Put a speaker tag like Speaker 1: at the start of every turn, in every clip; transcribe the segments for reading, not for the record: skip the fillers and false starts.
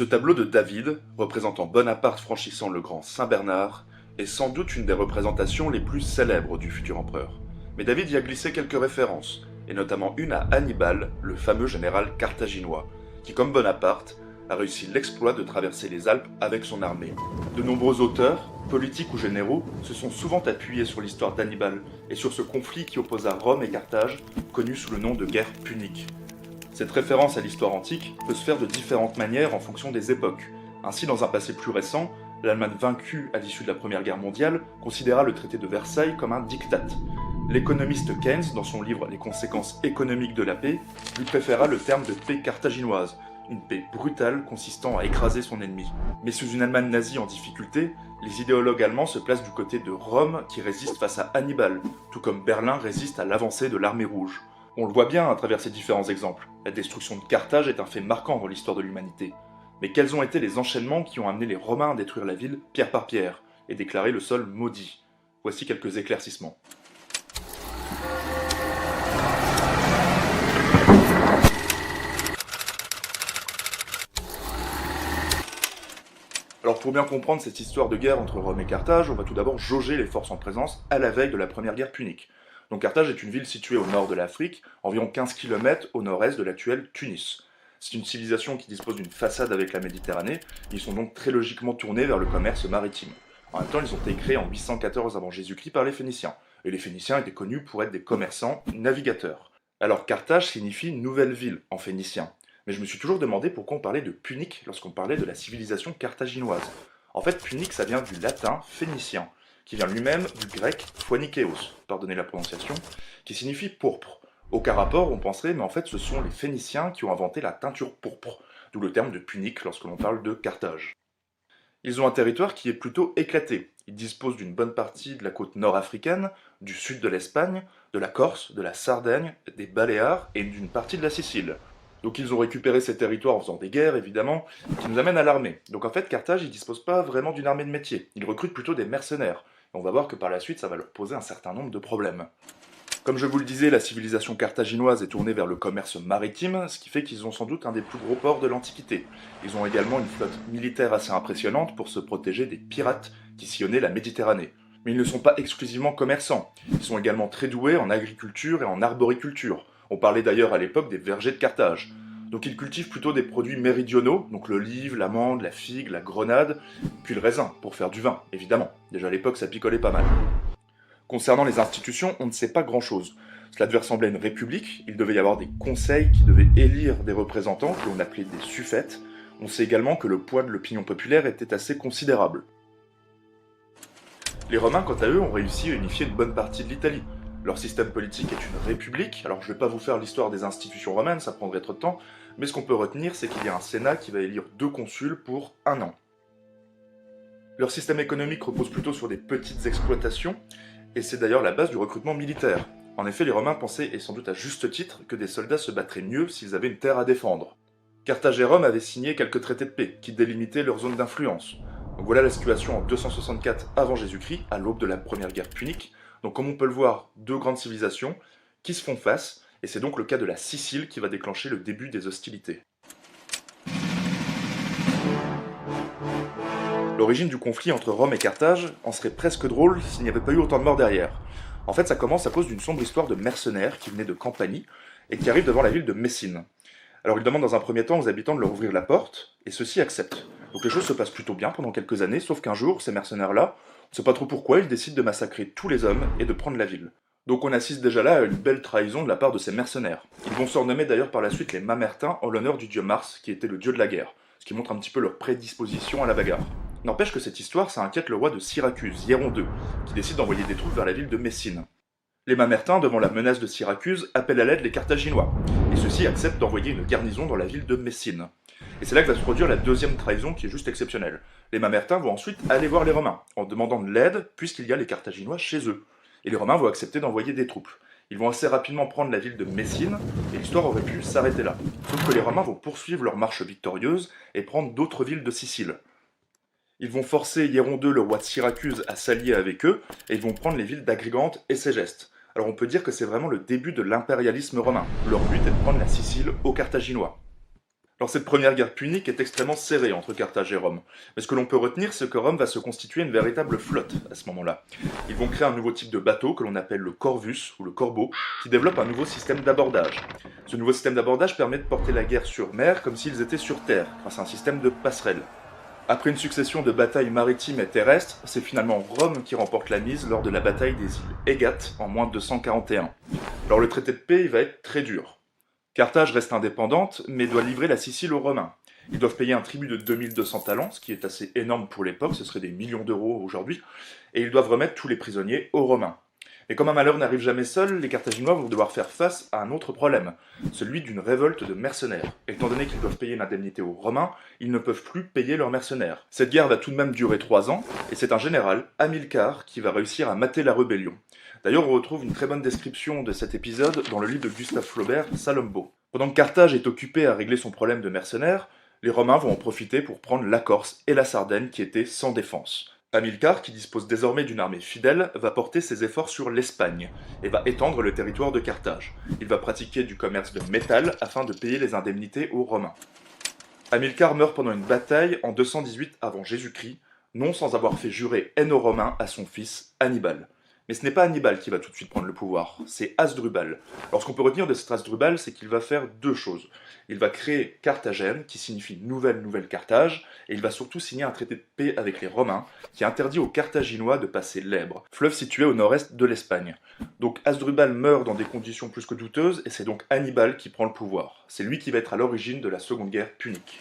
Speaker 1: Ce tableau de David, représentant Bonaparte franchissant le grand Saint-Bernard, est sans doute une des représentations les plus célèbres du futur empereur. Mais David y a glissé quelques références, et notamment une à Hannibal, le fameux général carthaginois, qui comme Bonaparte, a réussi l'exploit de traverser les Alpes avec son armée. De nombreux auteurs, politiques ou généraux, se sont souvent appuyés sur l'histoire d'Hannibal et sur ce conflit qui opposa Rome et Carthage, connu sous le nom de guerre punique. Cette référence à l'histoire antique peut se faire de différentes manières en fonction des époques. Ainsi, dans un passé plus récent, l'Allemagne vaincue à l'issue de la Première Guerre mondiale considéra le traité de Versailles comme un diktat. L'économiste Keynes, dans son livre Les conséquences économiques de la paix, lui préféra le terme de paix carthaginoise, une paix brutale consistant à écraser son ennemi. Mais sous une Allemagne nazie en difficulté, les idéologues allemands se placent du côté de Rome qui résiste face à Hannibal, tout comme Berlin résiste à l'avancée de l'armée rouge. On le voit bien à travers ces différents exemples. La destruction de Carthage est un fait marquant dans l'histoire de l'humanité. Mais quels ont été les enchaînements qui ont amené les Romains à détruire la ville pierre par pierre et déclarer le sol maudit? Voici quelques éclaircissements. Alors pour bien comprendre cette histoire de guerre entre Rome et Carthage, on va tout d'abord jauger les forces en présence à la veille de la première guerre punique. Donc Carthage est une ville située au nord de l'Afrique, environ 15 km au nord-est de l'actuelle Tunis. C'est une civilisation qui dispose d'une façade avec la Méditerranée, ils sont donc très logiquement tournés vers le commerce maritime. En même temps, ils ont été créés en 814 avant Jésus-Christ par les Phéniciens, et les Phéniciens étaient connus pour être des commerçants navigateurs. Alors Carthage signifie nouvelle ville en phénicien, mais je me suis toujours demandé pourquoi on parlait de Punique lorsqu'on parlait de la civilisation carthaginoise. En fait, Punique, ça vient du latin phénicien, qui vient lui-même du grec phoinikeos, pardonnez la prononciation, qui signifie pourpre. Aucun rapport, on penserait, mais en fait ce sont les Phéniciens qui ont inventé la teinture pourpre, d'où le terme de Punique lorsque l'on parle de Carthage. Ils ont un territoire qui est plutôt éclaté. Ils disposent d'une bonne partie de la côte nord-africaine, du sud de l'Espagne, de la Corse, de la Sardaigne, des Baléares et d'une partie de la Sicile. Donc ils ont récupéré ces territoires en faisant des guerres, évidemment, qui nous amènent à l'armée. Donc en fait, Carthage, ils disposent pas vraiment d'une armée de métier. Ils recrutent plutôt des mercenaires. Et on va voir que par la suite, ça va leur poser un certain nombre de problèmes. Comme je vous le disais, la civilisation carthaginoise est tournée vers le commerce maritime, ce qui fait qu'ils ont sans doute un des plus gros ports de l'Antiquité. Ils ont également une flotte militaire assez impressionnante pour se protéger des pirates qui sillonnaient la Méditerranée. Mais ils ne sont pas exclusivement commerçants. Ils sont également très doués en agriculture et en arboriculture. On parlait d'ailleurs à l'époque des vergers de Carthage. Donc ils cultivent plutôt des produits méridionaux, donc l'olive, l'amande, la figue, la grenade, puis le raisin, pour faire du vin, évidemment. Déjà à l'époque, ça picolait pas mal. Concernant les institutions, on ne sait pas grand-chose. Cela devait ressembler à une république, il devait y avoir des conseils qui devaient élire des représentants, que l'on appelait des suffètes. On sait également que le poids de l'opinion populaire était assez considérable. Les Romains, quant à eux, ont réussi à unifier une bonne partie de l'Italie. Leur système politique est une république, alors je ne vais pas vous faire l'histoire des institutions romaines, ça prendrait trop de temps, mais ce qu'on peut retenir, c'est qu'il y a un sénat qui va élire 2 consuls pour 1 an. Leur système économique repose plutôt sur des petites exploitations, et c'est d'ailleurs la base du recrutement militaire. En effet, les Romains pensaient, et sans doute à juste titre, que des soldats se battraient mieux s'ils avaient une terre à défendre. Carthage et Rome avaient signé quelques traités de paix, qui délimitaient leur zone d'influence. Donc voilà la situation en 264 avant Jésus-Christ, à l'aube de la première guerre punique. Donc comme on peut le voir, 2 grandes civilisations qui se font face, et c'est donc le cas de la Sicile qui va déclencher le début des hostilités. L'origine du conflit entre Rome et Carthage en serait presque drôle s'il n'y avait pas eu autant de morts derrière. En fait, ça commence à cause d'une sombre histoire de mercenaires qui venaient de Campanie et qui arrivent devant la ville de Messine. Alors ils demandent dans un premier temps aux habitants de leur ouvrir la porte, et ceux-ci acceptent. Donc les choses se passent plutôt bien pendant quelques années, sauf qu'un jour, ces mercenaires-là, on ne sait pas trop pourquoi, ils décident de massacrer tous les hommes et de prendre la ville. Donc on assiste déjà là à une belle trahison de la part de ces mercenaires. Ils vont se renommer d'ailleurs par la suite les Mamertins en l'honneur du dieu Mars, qui était le dieu de la guerre, ce qui montre un petit peu leur prédisposition à la bagarre. N'empêche que cette histoire, ça inquiète le roi de Syracuse, Hiéron II, qui décide d'envoyer des troupes vers la ville de Messine. Les Mamertins, devant la menace de Syracuse, appellent à l'aide les Carthaginois, et ceux-ci acceptent d'envoyer une garnison dans la ville de Messine. Et c'est là que va se produire la deuxième trahison qui est juste exceptionnelle. Les Mamertins vont ensuite aller voir les Romains, en demandant de l'aide, puisqu'il y a les Carthaginois chez eux. Et les Romains vont accepter d'envoyer des troupes. Ils vont assez rapidement prendre la ville de Messine, et l'histoire aurait pu s'arrêter là. Sauf que les Romains vont poursuivre leur marche victorieuse et prendre d'autres villes de Sicile. Ils vont forcer Hiéron II, le roi de Syracuse, à s'allier avec eux, et ils vont prendre les villes d'Agrigante et Ségeste. Alors on peut dire que c'est vraiment le début de l'impérialisme romain. Leur but est de prendre la Sicile aux Carthaginois. Alors cette première guerre punique est extrêmement serrée entre Carthage et Rome. Mais ce que l'on peut retenir, c'est que Rome va se constituer une véritable flotte à ce moment-là. Ils vont créer un nouveau type de bateau que l'on appelle le Corvus ou le Corbeau, qui développe un nouveau système d'abordage. Ce nouveau système d'abordage permet de porter la guerre sur mer comme s'ils étaient sur terre, grâce à un système de passerelles. Après une succession de batailles maritimes et terrestres, c'est finalement Rome qui remporte la mise lors de la bataille des îles Égates en moins 241. Alors le traité de paix il va être très dur. Carthage reste indépendante, mais doit livrer la Sicile aux Romains. Ils doivent payer un tribut de 2200 talents, ce qui est assez énorme pour l'époque, ce serait des millions d'euros aujourd'hui, et ils doivent remettre tous les prisonniers aux Romains. Mais comme un malheur n'arrive jamais seul, les Carthaginois vont devoir faire face à un autre problème, celui d'une révolte de mercenaires. Et étant donné qu'ils doivent payer une indemnité aux Romains, ils ne peuvent plus payer leurs mercenaires. Cette guerre va tout de même durer 3 ans, et c'est un général, Hamilcar, qui va réussir à mater la rébellion. D'ailleurs, on retrouve une très bonne description de cet épisode dans le livre de Gustave Flaubert, Salombo. Pendant que Carthage est occupé à régler son problème de mercenaires, les Romains vont en profiter pour prendre la Corse et la Sardaigne qui étaient sans défense. Hamilcar, qui dispose désormais d'une armée fidèle, va porter ses efforts sur l'Espagne et va étendre le territoire de Carthage. Il va pratiquer du commerce de métal afin de payer les indemnités aux Romains. Hamilcar meurt pendant une bataille en 218 avant Jésus-Christ, non sans avoir fait jurer haine aux Romains à son fils Hannibal. Mais ce n'est pas Hannibal qui va tout de suite prendre le pouvoir, c'est Hasdrubal. Alors ce qu'on peut retenir de cet Hasdrubal, c'est qu'il va faire 2 choses. Il va créer Carthagène, qui signifie nouvelle Carthage, et il va surtout signer un traité de paix avec les Romains, qui interdit aux Carthaginois de passer l'Èbre, fleuve situé au nord-est de l'Espagne. Donc Hasdrubal meurt dans des conditions plus que douteuses, et c'est donc Hannibal qui prend le pouvoir. C'est lui qui va être à l'origine de la Seconde Guerre punique.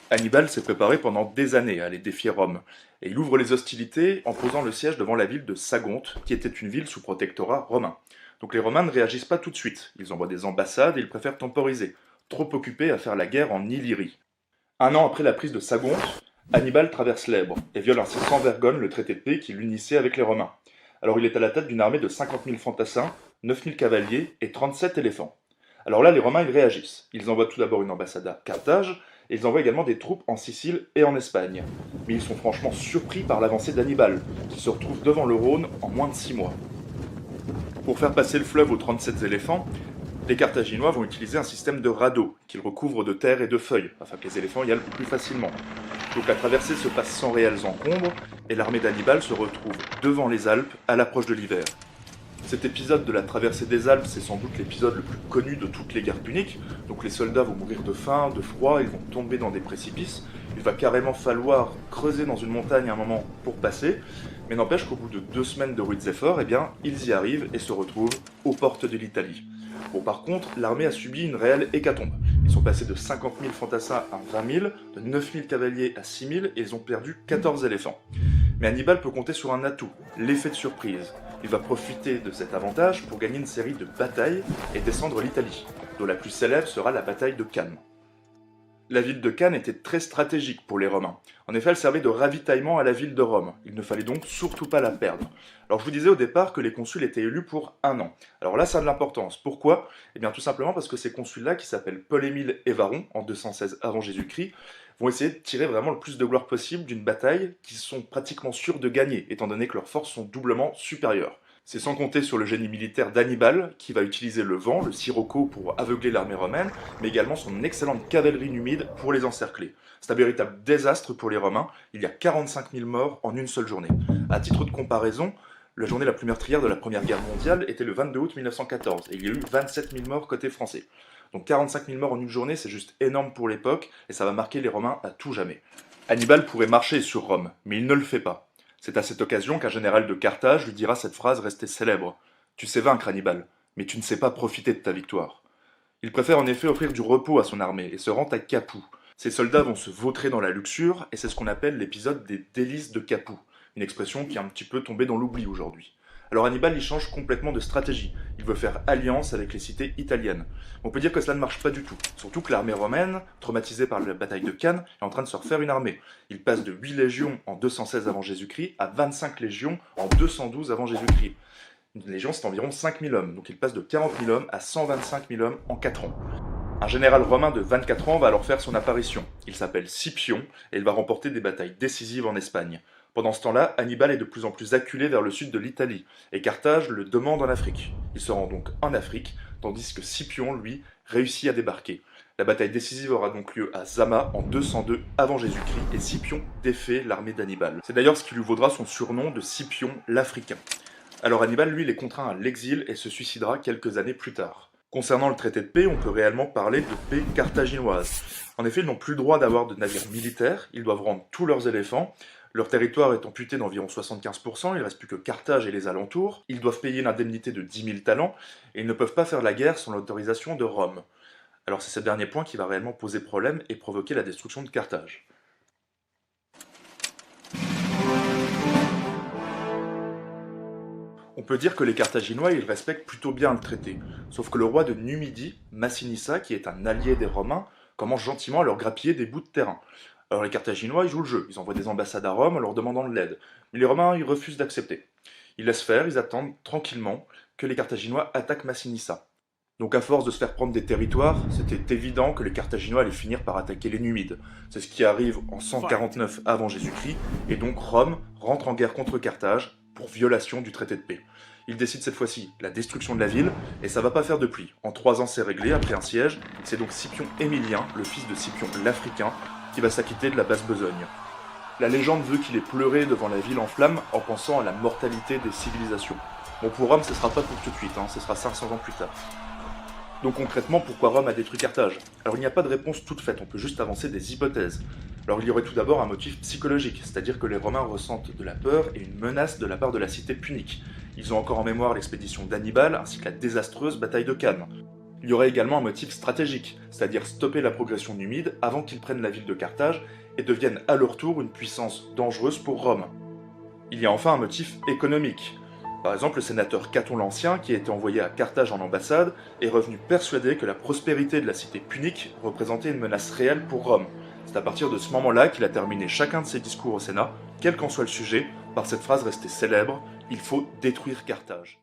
Speaker 1: Hannibal s'est préparé pendant des années à aller défier Rome, et il ouvre les hostilités en posant le siège devant la ville de Sagonte, qui était une ville sous protectorat romain. Donc les Romains ne réagissent pas tout de suite, ils envoient des ambassades et ils préfèrent temporiser, trop occupés à faire la guerre en Illyrie. 1 an après la prise de Sagonte, Hannibal traverse l'Èbre, et viole ainsi sans vergogne le traité de paix qui l'unissait avec les Romains. Alors il est à la tête d'une armée de 50 000 fantassins, 9 000 cavaliers et 37 éléphants. Alors là les Romains ils réagissent, ils envoient tout d'abord une ambassade à Carthage, et ils envoient également des troupes en Sicile et en Espagne. Mais ils sont franchement surpris par l'avancée d'Hannibal, qui se retrouve devant le Rhône en moins de 6 mois. Pour faire passer le fleuve aux 37 éléphants, les Carthaginois vont utiliser un système de radeaux qu'ils recouvrent de terre et de feuilles, afin que les éléphants y aillent plus facilement. Donc la traversée se passe sans réels encombres, et l'armée d'Hannibal se retrouve devant les Alpes à l'approche de l'hiver. Cet épisode de la traversée des Alpes, c'est sans doute l'épisode le plus connu de toutes les guerres puniques. Donc les soldats vont mourir de faim, de froid, ils vont tomber dans des précipices. Il va carrément falloir creuser dans une montagne à un moment pour passer. Mais n'empêche qu'au bout de 2 semaines de rudes efforts, eh bien, ils y arrivent et se retrouvent aux portes de l'Italie. Bon, par contre, l'armée a subi une réelle hécatombe. Ils sont passés de 50 000 fantassins à 20 000, de 9 000 cavaliers à 6 000 et ils ont perdu 14 éléphants. Mais Hannibal peut compter sur un atout, l'effet de surprise. Il va profiter de cet avantage pour gagner une série de batailles et descendre l'Italie, dont la plus célèbre sera la bataille de Cannes. La ville de Cannes était très stratégique pour les Romains. En effet, elle servait de ravitaillement à la ville de Rome. Il ne fallait donc surtout pas la perdre. Alors je vous disais au départ que les consuls étaient élus pour 1 an. Alors là, ça a de l'importance. Pourquoi ? Eh bien tout simplement parce que ces consuls-là, qui s'appellent Paul-Émile et Varron, en 216 avant Jésus-Christ, vont essayer de tirer vraiment le plus de gloire possible d'une bataille qu'ils sont pratiquement sûrs de gagner, étant donné que leurs forces sont doublement supérieures. C'est sans compter sur le génie militaire d'Hannibal, qui va utiliser le vent, le sirocco pour aveugler l'armée romaine, mais également son excellente cavalerie numide pour les encercler. C'est un véritable désastre pour les Romains, il y a 45 000 morts en une seule journée. À titre de comparaison, la journée la plus meurtrière de la Première Guerre mondiale était le 22 août 1914, et il y a eu 27 000 morts côté français. Donc 45 000 morts en une journée, c'est juste énorme pour l'époque, et ça va marquer les Romains à tout jamais. Hannibal pourrait marcher sur Rome, mais il ne le fait pas. C'est à cette occasion qu'un général de Carthage lui dira cette phrase restée célèbre. « Tu sais vaincre, Hannibal, mais tu ne sais pas profiter de ta victoire. » Il préfère en effet offrir du repos à son armée et se rend à Capoue. Ses soldats vont se vautrer dans la luxure, et c'est ce qu'on appelle l'épisode des délices de Capoue, une expression qui est un petit peu tombée dans l'oubli aujourd'hui. Alors Hannibal, il change complètement de stratégie. Il veut faire alliance avec les cités italiennes. On peut dire que cela ne marche pas du tout. Surtout que l'armée romaine, traumatisée par la bataille de Cannes, est en train de se refaire une armée. Il passe de 8 légions en 216 avant Jésus-Christ à 25 légions en 212 avant Jésus-Christ. Une légion, c'est environ 5 000 hommes. Donc il passe de 40 000 hommes à 125 000 hommes en 4 ans. Un général romain de 24 ans va alors faire son apparition. Il s'appelle Scipion et il va remporter des batailles décisives en Espagne. Pendant ce temps-là, Hannibal est de plus en plus acculé vers le sud de l'Italie, et Carthage le demande en Afrique. Il se rend donc en Afrique, tandis que Scipion, lui, réussit à débarquer. La bataille décisive aura donc lieu à Zama en 202 avant Jésus-Christ, et Scipion défait l'armée d'Hannibal. C'est d'ailleurs ce qui lui vaudra son surnom de Scipion l'Africain. Alors Hannibal, lui, il est contraint à l'exil et se suicidera quelques années plus tard. Concernant le traité de paix, on peut réellement parler de paix carthaginoise. En effet, ils n'ont plus le droit d'avoir de navires militaires, ils doivent rendre tous leurs éléphants, leur territoire est amputé d'environ 75%, il ne reste plus que Carthage et les alentours, ils doivent payer une indemnité de 10 000 talents, et ils ne peuvent pas faire la guerre sans l'autorisation de Rome. Alors c'est ce dernier point qui va réellement poser problème et provoquer la destruction de Carthage. On peut dire que les Carthaginois, ils respectent plutôt bien le traité, sauf que le roi de Numidie, Massinissa, qui est un allié des Romains, commence gentiment à leur grappiller des bouts de terrain. Alors les Carthaginois, ils jouent le jeu, ils envoient des ambassades à Rome en leur demandant de l'aide, mais les Romains, ils refusent d'accepter. Ils laissent faire, ils attendent tranquillement que les Carthaginois attaquent Massinissa. Donc à force de se faire prendre des territoires, c'était évident que les Carthaginois allaient finir par attaquer les Numides. C'est ce qui arrive en 149 avant Jésus-Christ, et donc Rome rentre en guerre contre Carthage pour violation du traité de paix. Il décide cette fois-ci la destruction de la ville, et ça va pas faire de pli. En 3 ans c'est réglé, après un siège, c'est donc Scipion Émilien, le fils de Scipion l'Africain, qui va s'acquitter de la basse besogne. La légende veut qu'il ait pleuré devant la ville en flammes en pensant à la mortalité des civilisations. Bon, pour Rome, ce sera pas pour tout de suite, ce sera 500 ans plus tard. Donc concrètement, pourquoi Rome a détruit Carthage? Alors il n'y a pas de réponse toute faite, on peut juste avancer des hypothèses. Alors il y aurait tout d'abord un motif psychologique, c'est-à-dire que les Romains ressentent de la peur et une menace de la part de la cité punique. Ils ont encore en mémoire l'expédition d'Hannibal ainsi que la désastreuse bataille de Cannes. Il y aurait également un motif stratégique, c'est-à-dire stopper la progression numide avant qu'ils prennent la ville de Carthage et deviennent à leur tour une puissance dangereuse pour Rome. Il y a enfin un motif économique. Par exemple, le sénateur Caton l'Ancien, qui a été envoyé à Carthage en ambassade, est revenu persuadé que la prospérité de la cité punique représentait une menace réelle pour Rome. C'est à partir de ce moment-là qu'il a terminé chacun de ses discours au Sénat, quel qu'en soit le sujet, par cette phrase restée célèbre « Il faut détruire Carthage ».